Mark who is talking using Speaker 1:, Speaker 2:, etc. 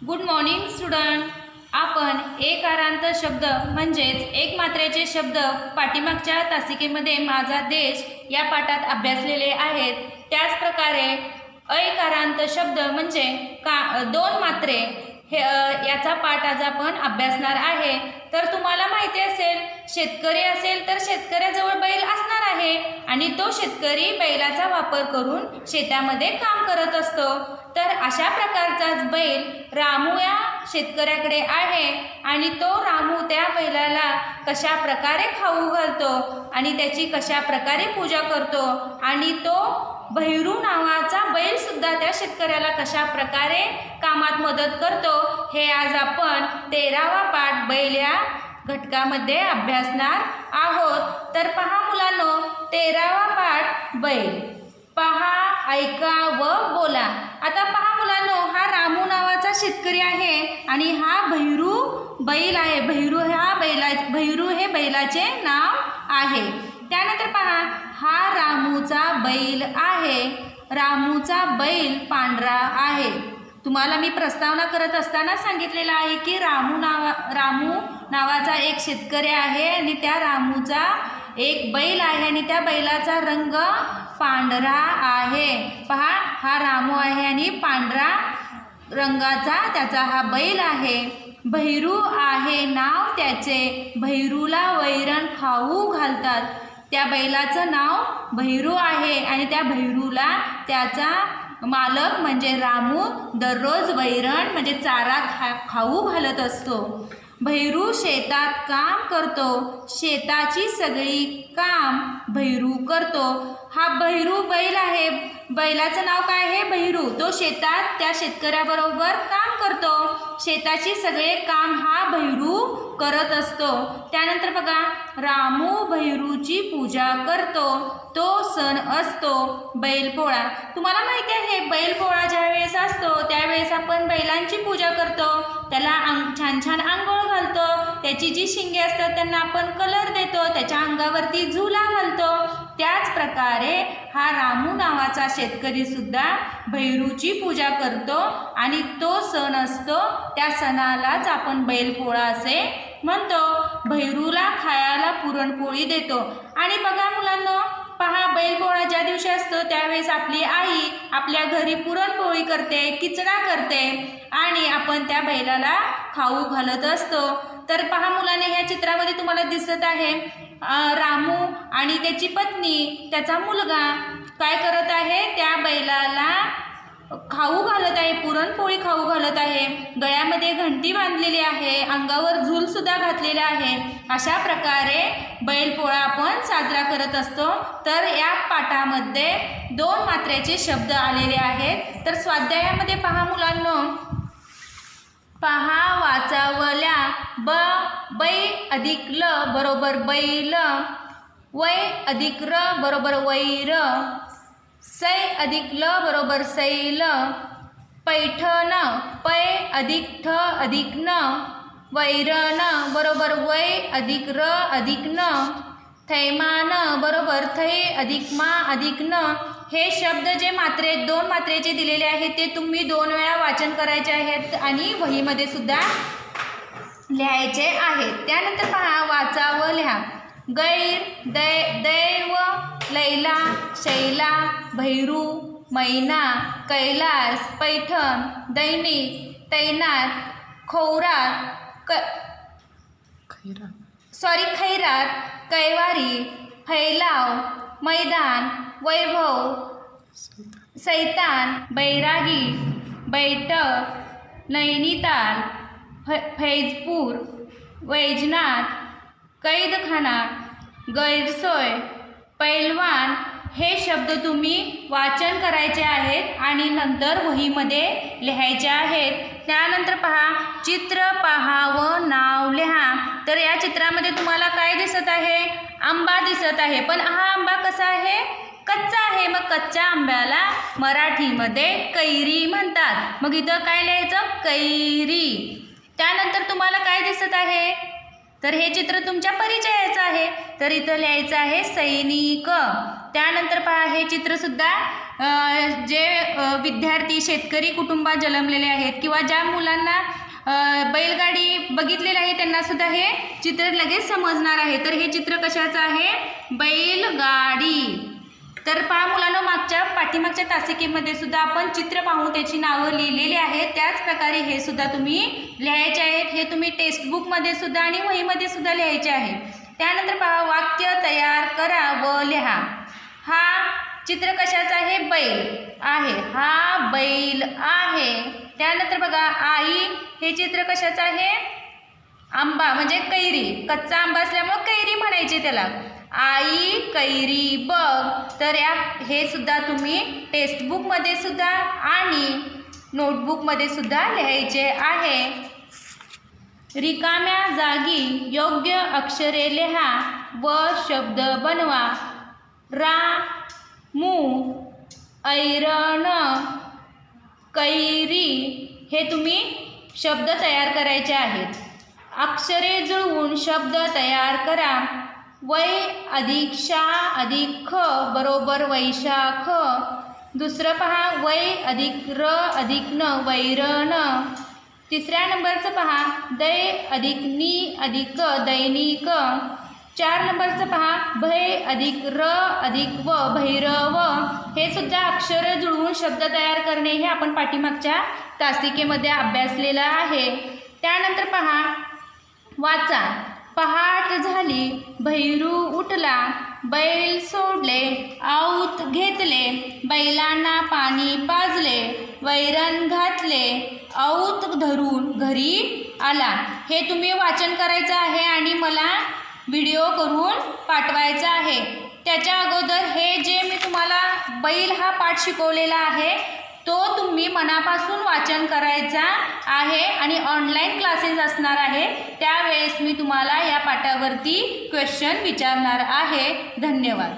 Speaker 1: Good morning student. आपण एकारांत शब्द म्हणजेच एक मात्रेचे शब्द पाठीमागच्या तासिकेमध्ये माझा देश या पाठात अभ्यासलेले आहेत. त्याच प्रकारे ऐकारांत शब्द म्हणजे दोन मात्रे याचा पाठ आज आपण अभ्यासणार आहे. तर तुम्हाला माहिती असेल, शेतकरी असेल तर शेतकऱ्याजवळ बैल असणार आहे आणि तो शेतकरी बैलाचा वापर करून शेतामध्ये काम करत असतो. तर अशा प्रकारचाच बैल रामू या शेतकऱ्याकडे आहे आणि तो रामू त्या बैलाला कशा प्रकारे खाऊ घालतो आणि त्याची कशा प्रकारे पूजा करतो आणि तो भैरू नावाचा बैल सुद्धा त्या शेतकऱ्याला कशा प्रकारे कामात मदत करतो, हे आज आपण 13वा पाठ बैल या घटकामध्ये अभ्यासणार आहोत. तर पहा मुलांनो, 13वा पाठ बैल. पहा, ऐका व बोला. आता पहा मुलांनो, हा रामू नावाचा शेतकरी आहे आणि हा भैरू बैल आहे. भैरू हे बैलाचे नाव आहे. त्यानंतर पहा, हा रामूचा बैल आहे. रामूचा बैल पांढरा आहे. तुम्हाला मी प्रस्तावना करत असताना सांगितलेलं आहे की रामू नावाचा एक शेतकरी आहे आणि त्या रामूचा एक बैल आहे आणि त्या बैलाचा रंग पांढरा आहे. पहा, हा रामू आहे आणि पांढरा रंगाचा त्याचा हा बैल आहे. भैरू आहे नाव त्याचे, भैरूला वैरण खाऊ घालतात. त्या बैलाचं नाव भैरू आहे आणि त्या भैरूला त्याचा मालक म्हणजे रामू दररोज वैरण म्हणजे चारा खाऊ घालत असतो. भैरू शेतात काम करतो. शेताची सगळी काम भैरू करतो. हा भैरू बैल आहे. बैलाचं नाव काय आहे? भैरू. तो शेतात त्या शेतकऱ्याबरोबर काम करतो. शेताची सगळे काम हा भैरू करत असतो. त्यानंतर बघा, रामू भैरूची पूजा करतो. तो सण असतो बैलपोळा. तुम्हाला माहिती आहे, बैलपोळा ज्या वेळेस असतो त्यावेळेस आपण बैलांची पूजा करतो, त्याला छान छान आंघोळ घालतो, त्याची जी शिंगे असतात त्यांना आपण कलर देतो, त्याच्या अंगावरती झुला घालतो. त्याच प्रकारे हा रामू नावाचा शेतकरी सुद्धा भैरूची पूजा करतो आणि तो सण असतो, त्या सणालाच आपण बैलपोळा असे म्हणतो. भैरूला खायला पुरणपोळी देतो. आणि बघा मुलांनो, पहा, बैलपोळा ज्या दिवशी असतो त्यावेळेस आपली आई आपल्या घरी पुरणपोळी करते, खिचडा करते आणि आपण त्या बैलाला खाऊ घालत असतो. तर पहा मुलांना, ह्या चित्रामध्ये तुम्हाला दिसत आहे रामू आणि त्याची पत्नी, त्याचा मुलगा काय करत आहे? त्या बैलाला खाऊ घालत आहे, पुरणपोळी खाऊ घालत आहे. गळ्यामध्ये घंटी बांधलेली आहे, अंगावर झूल सुद्धा घातलेला आहे. अशा प्रकारे बैलपोळा आपण साजरा करत असतो. तर या पाठामध्ये दोन मात्रेचे शब्द आलेले आहेत. तर स्वाध्यायामध्ये पहा मुलांनो, पहा, वाचावल्या. बै अधिक ल बरोबर बैल, वै अधिक र बरोबर वैर, सै अधिक ल बरोबर सैल, पैठण पै अधिक ठ अधिक न, वैरण बरोबर वै अधिक र अधिक न, थैमान बरोबर थै अधिक मा अधिक न. हे शब्द जे दोन मात्रेचे दिलेले आहेत ते तुम्ही 2 वेळा वाचन करायचे आहेत आणि वहीमध्ये सुद्धा लिहायचे आहेत. त्यानंतर पहा, वाचावं लिहा. गैर, दैव, लैला, शैला, भैरू, मैना, कैलास, पैठण, दैनिक, तैनात, खैरात, कैवारी, फैलाव, मैदान, वैभव, सैतान, बैरागी, बैठक, नैनिताल, फैजपूर, वैजनाथ, कैदखाना, गैरसोय, पैलवान. हे शब्द तुम्ही वाचन करायचे आहेत आणि नंतर वहीमध्ये लिहायचे आहेत. त्यानंतर पहा, चित्र पहा व नाव लिहा. तर या चित्रामध्ये तुम्हाला काय दिसत आहे? आंबा दिसत आहे. पण हा आंबा कसा आहे? कच्चा आहे. मग कच्च्या आंब्याला मराठीमध्ये कैरी म्हणतात. मग इथं काय लिहायचं? कैरी. त्यानंतर तुम्हाला काय दिसत आहे? तर हे चित्र तुमच्या परिचयाचं आहे. तर इथं लिहायचं आहे सैनिक. त्यानंतर पहा, हे चित्र सुद्धा जे विद्यार्थी शेतकरी कुटुंबात जन्मलेले आहेत किंवा ज्या मुलांना बैलगाडी बघितलेली आहे त्यांनासुद्धा हे चित्र लगेच समजणार आहे. तर हे चित्र कशाचं आहे? बैलगाडी. तर पहा मुलांनो, पाठीमागच्या तासिकेमध्ये सुद्धा आपण चित्र पाहून त्याची नावं लिहिलेली आहेत. त्याच प्रकारे हे सुद्धा तुम्ही लिहायचे आहेत. हे तुम्ही टेक्स्टबुकमध्ये सुद्धा आणि वहीमध्ये सुद्धा लिहायचे आहे. त्यानंतर पहा, वाक्य तयार करा व लिहा. हा चित्र कशाचा आहे? बैल आहे. हा बैल आहे. त्यानंतर बघा, आई हे चित्र कशाचं आहे? आंबा म्हणजे कैरी. कच्चा आंबा असल्यामुळे कैरी म्हणायचे त्याला. आई कैरी बघ. तर हे सुद्धा तुम्ही टेक्स्टबुकमध्ये सुद्धा आणि नोटबुकमध्ये सुद्धा लिहायचे आहे. रिकाम्या जागी योग्य अक्षरे लिहा व शब्द बनवा. रा मू ऐरण कैरी हे तुम्ही शब्द तयार करायचे आहेत. अक्षरे जुळवून शब्द तयार करा. वै अधिक शा अधिक ख बरोबर वैशाख. दुसरं पहा, वै अधिक र अधिक न वैरण. तिसऱ्या नंबरचं पहा, दै अधिक नी अधिक क दैनिक. 4 नंबरचं पहा, भै अधिक र अधिक व भैरव. हे सुद्धा अक्षर जुळवून शब्द तयार करणे हे आपण पाठीमागच्या तासिकेमध्ये अभ्यासलेलं आहे. त्यानंतर पहा, वाचा. पहाट झाली, भैरू उठला, बैल सोडले, आऊत घेतले, बैलांना पाणी पाजले, वैरण घातले, आऊत धरून घरी आला. हे तुम्ही वाचन करायचं आहे आणि मला व्हिडिओ करून पाठवायचा आहे. त्याच्या अगोदर हे जे मी तुम्हाला बैल हा पाठ शिकवलेला आहे तो तुम्ही मनापासून वाचन करायचा आहे आणि ऑनलाईन क्लासेस असणार आहे. त्यावेळेस मी तुम्हाला या पाठावरती क्वेश्चन विचारणार आहे. धन्यवाद.